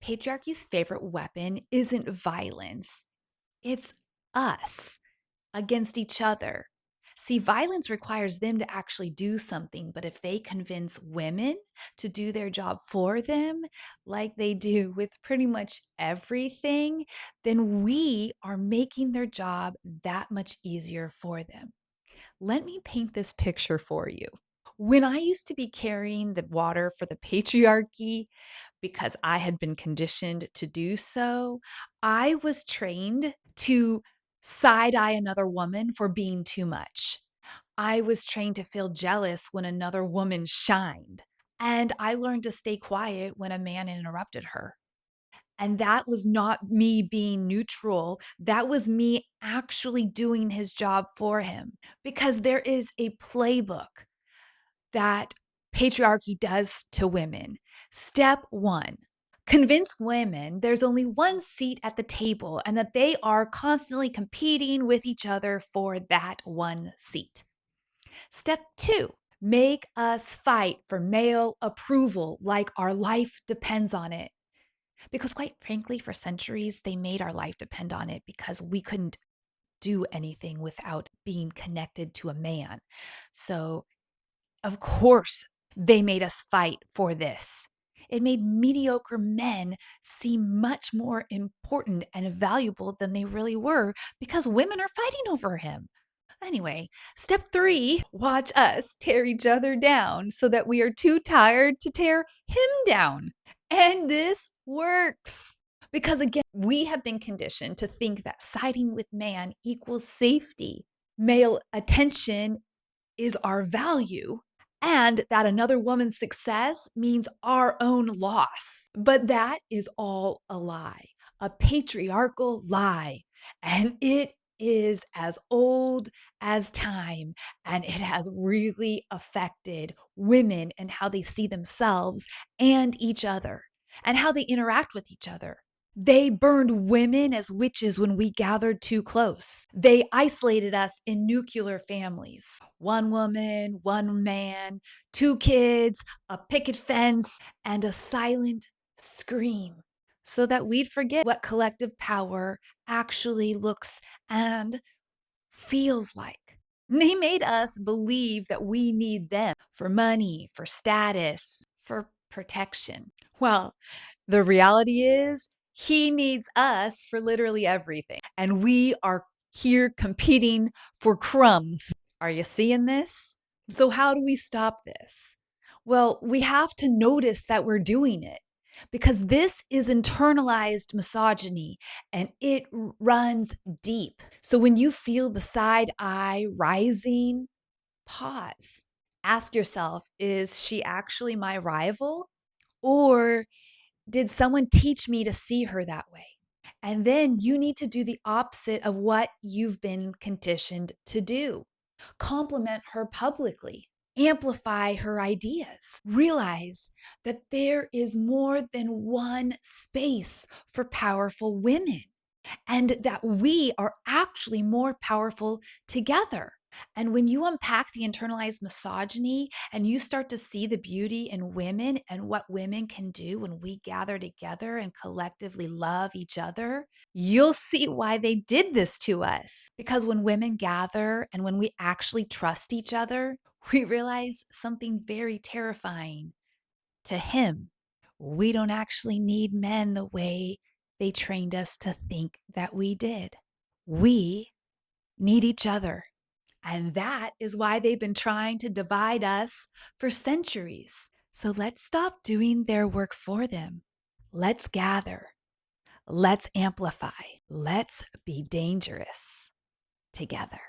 Patriarchy's favorite weapon isn't violence, it's us against each other. See, violence requires them to actually do something, but if they convince women to do their job for them, like they do with pretty much everything, then we are making their job that much easier for them. Let me paint this picture for you. When I used to be carrying the water for the patriarchy, because I had been conditioned to do so, I was trained to side eye another woman for being too much. I was trained to feel jealous when another woman shined. And I learned to stay quiet when a man interrupted her. And that was not me being neutral. That was me actually doing his job for him. Because there is a playbook that patriarchy does to women. Step one, convince women there's only one seat at the table and that they are constantly competing with each other for that one seat. Step two, make us fight for male approval like our life depends on it. Because, quite frankly, for centuries, they made our life depend on it because we couldn't do anything without being connected to a man. So, of course, they made us fight for this. It made mediocre men seem much more important and valuable than they really were because women are fighting over him. Anyway, step three, watch us tear each other down so that we are too tired to tear him down. And this works. Because again, we have been conditioned to think that siding with man equals safety. Male attention is our value, and that another woman's success means our own loss. But that is all a lie, a patriarchal lie. And it is as old as time, and it has really affected women and how they see themselves and each other and how they interact with each other. They burned women as witches when we gathered too close. They isolated us in nuclear families. One woman, one man, two kids, a picket fence, and a silent scream. So that we'd forget what collective power actually looks and feels like. They made us believe that we need them for money, for status, for protection. Well, the reality is, he needs us for literally everything. And we are here competing for crumbs. Are you seeing this? So, how do we stop this? Well, we have to notice that we're doing it because this is internalized misogyny and it runs deep. So, when you feel the side eye rising, pause. Ask yourself, is she actually my rival? Or did someone teach me to see her that way? And then you need to do the opposite of what you've been conditioned to do. Compliment her publicly. Amplify her ideas. Realize that there is more than one space for powerful women and that we are actually more powerful together. And when you unpack the internalized misogyny and you start to see the beauty in women and what women can do when we gather together and collectively love each other, you'll see why they did this to us. Because when women gather and when we actually trust each other, we realize something very terrifying. To him, we don't actually need men the way they trained us to think that we did. We need each other. And that is why they've been trying to divide us for centuries. So let's stop doing their work for them. Let's gather. Let's amplify. Let's be dangerous together.